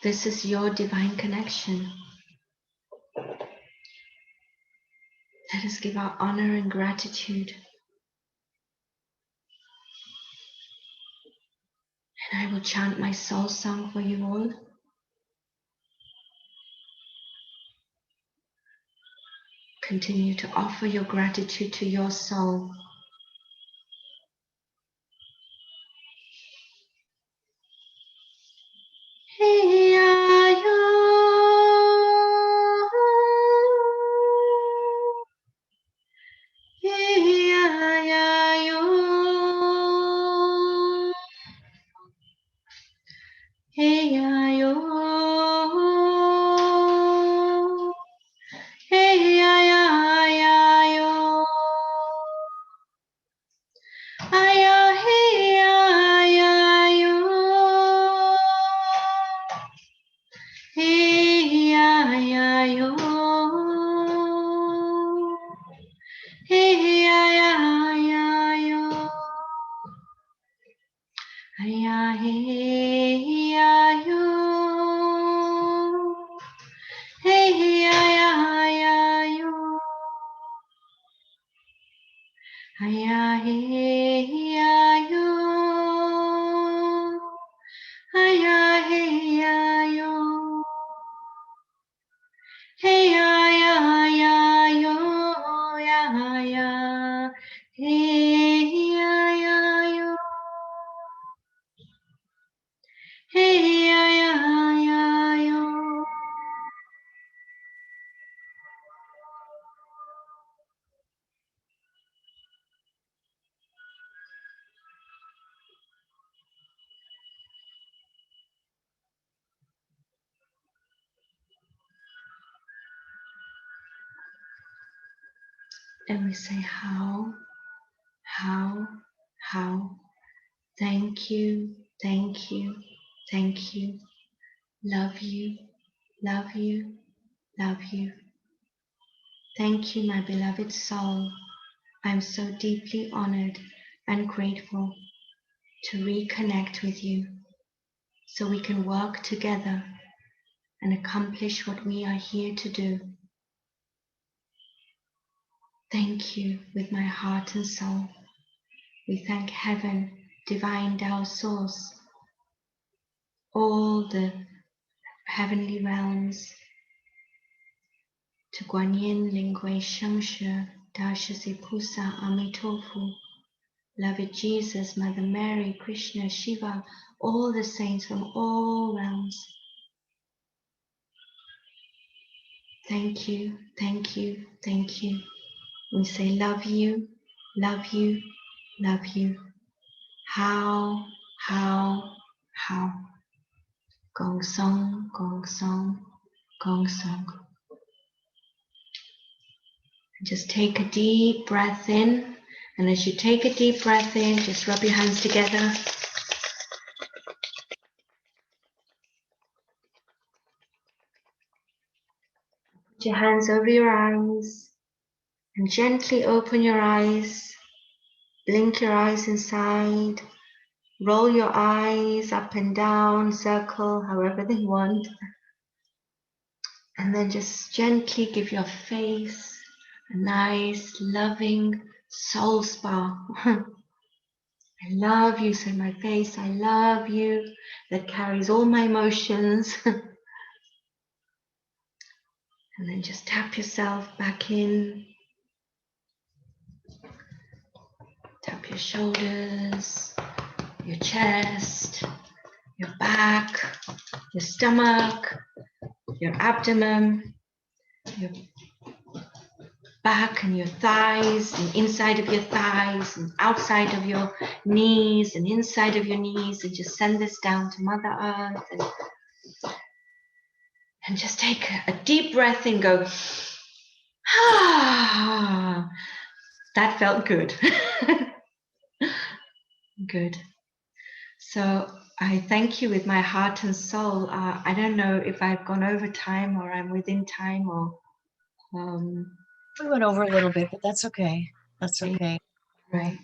This is your divine connection. Let us give our honor and gratitude. And I will chant my soul song for you all. Continue to offer your gratitude to your soul. And we say how, thank you, thank you, thank you, love you, love you, love you. Thank you, my beloved soul. I'm so deeply honored and grateful to reconnect with you so we can work together and accomplish what we are here to do. Thank you with my heart and soul. We thank heaven, divine Tao source, all the heavenly realms, to Guanyin, Lingui, Shengshe, Dashi Pusa, Amitofu, beloved Jesus, Mother Mary, Krishna, Shiva, all the saints from all realms. Thank you, thank you, thank you. We say love you, love you, love you. How, how. Gong song, gong song, gong song. Just take a deep breath in. And as you take a deep breath in, just rub your hands together. Put your hands over your eyes and gently open your eyes. Blink your eyes inside. Roll your eyes up and down, circle, however they want. And then just gently give your face a nice, loving soul spa. I love you, say my face, I love you. That carries all my emotions. And then just tap yourself back in. Tap your shoulders, your chest, your back, your stomach, your abdomen, your back and your thighs, and inside of your thighs, and outside of your knees, and inside of your knees, and just send this down to Mother Earth. And just take a deep breath and go, ah, that felt good. Good. So I thank you with my heart and soul. I don't know if I've gone over time or I'm within time or... We went over a little bit, but that's okay. That's okay. Right.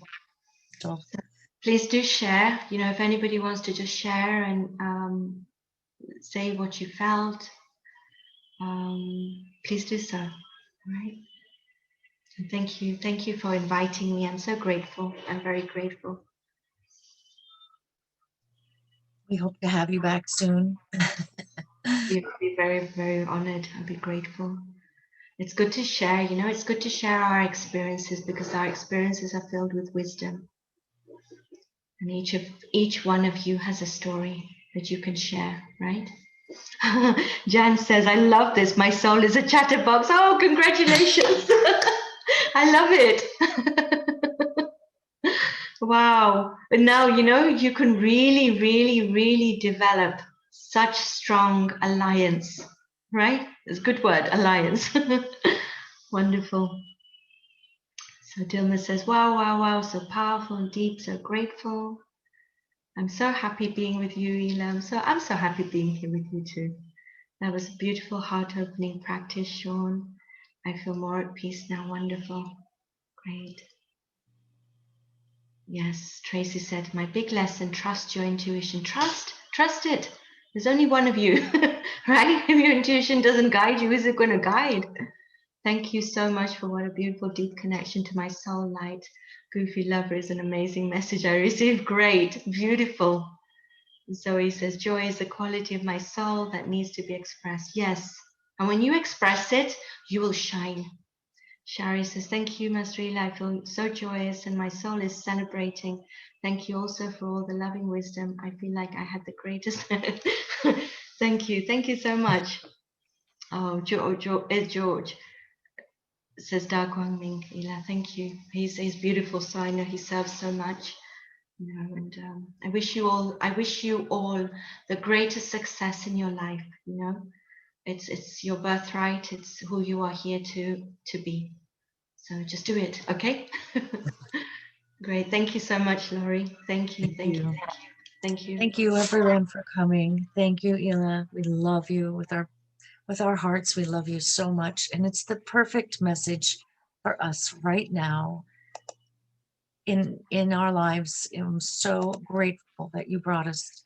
So please do share. You know, if anybody wants to just share and say what you felt, please do so. Right. And thank you for inviting me. I'm so grateful. I'm very grateful. we hope to have you back soon. I'd be very, very honored. I'd be grateful. It's good to share, you know, it's good to share our experiences because our experiences are filled with wisdom. And each one of you has a story. that you can share, right? Jan says, I love this. My soul is a chatterbox. Oh, congratulations. I love it. Wow. But now, you can really, really, really develop such strong alliance, right? It's a good word, alliance. Wonderful. So Dilma says, wow, wow, wow, so powerful and deep, so grateful. I'm so happy being with you, Elam. I'm so happy being here with you too. That was a beautiful heart-opening practice, Sean. I feel more at peace now. Wonderful. Great. Yes, Tracy said, my big lesson, trust your intuition. Trust it. There's only one of you, right? If your intuition doesn't guide you, is it going to guide? Thank you so much for what a beautiful, deep connection to my soul light. Goofy lover is an amazing message I received. Great, beautiful. Zoe says, joy is the quality of my soul that needs to be expressed. Yes. And when you express it, you will shine. Shari says, thank you, Master Ela. I feel so joyous and my soul is celebrating. Thank you also for all the loving wisdom. I feel like I had the greatest. Thank you. Thank you so much. Oh, George says, Da Guang Ming, Ela. Thank you. He's beautiful. So I know he serves so much. And I wish you all the greatest success in your life. It's your birthright. It's who you are here to be. So just do it, okay? Great. Thank you so much, Laurie. Thank you. Thank you. Thank you. Thank you everyone for coming. Thank you, Ela. We love you with our hearts. We love you so much. And it's the perfect message for us right now in our lives. I'm so grateful that you brought us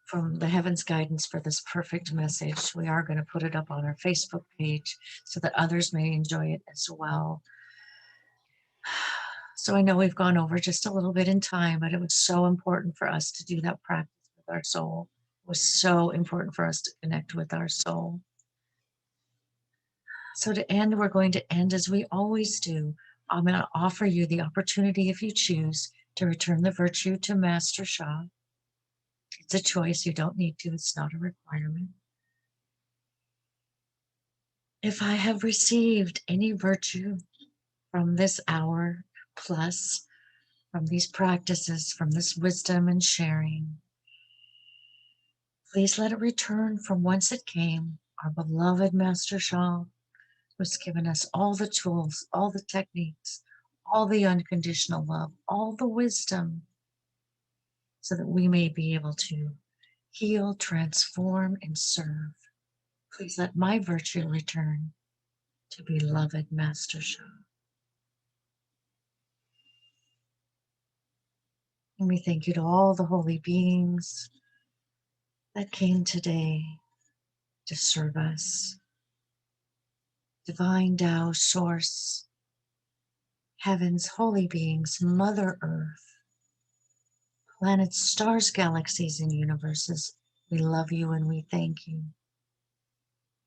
from the Heavens Guidance for this perfect message. We are going to put it up on our Facebook page so that others may enjoy it as well. So I know we've gone over just a little bit in time, but it was so important for us to do that practice with our soul. It was so important for us to connect with our soul. So to end, we're going to end as we always do. I'm going to offer you the opportunity, if you choose, to return the virtue to Master Sha. It's a choice. You don't need to. It's not a requirement. If I have received any virtue from this hour plus, from these practices, from this wisdom and sharing, please let it return from whence it came, our beloved Master Sha, who's given us all the tools, all the techniques, all the unconditional love, all the wisdom, so that we may be able to heal, transform, and serve. Please let my virtue return to beloved Master Sha. And we thank you to all the holy beings that came today to serve us. Divine Tao Source, heaven's holy beings, Mother Earth, planets, stars, galaxies, and universes, we love you and we thank you.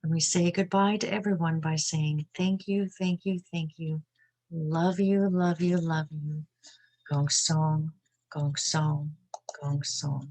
And we say goodbye to everyone by saying thank you, thank you, thank you. Love you, love you, love you. Gong Song, Gong Song, Gong Song.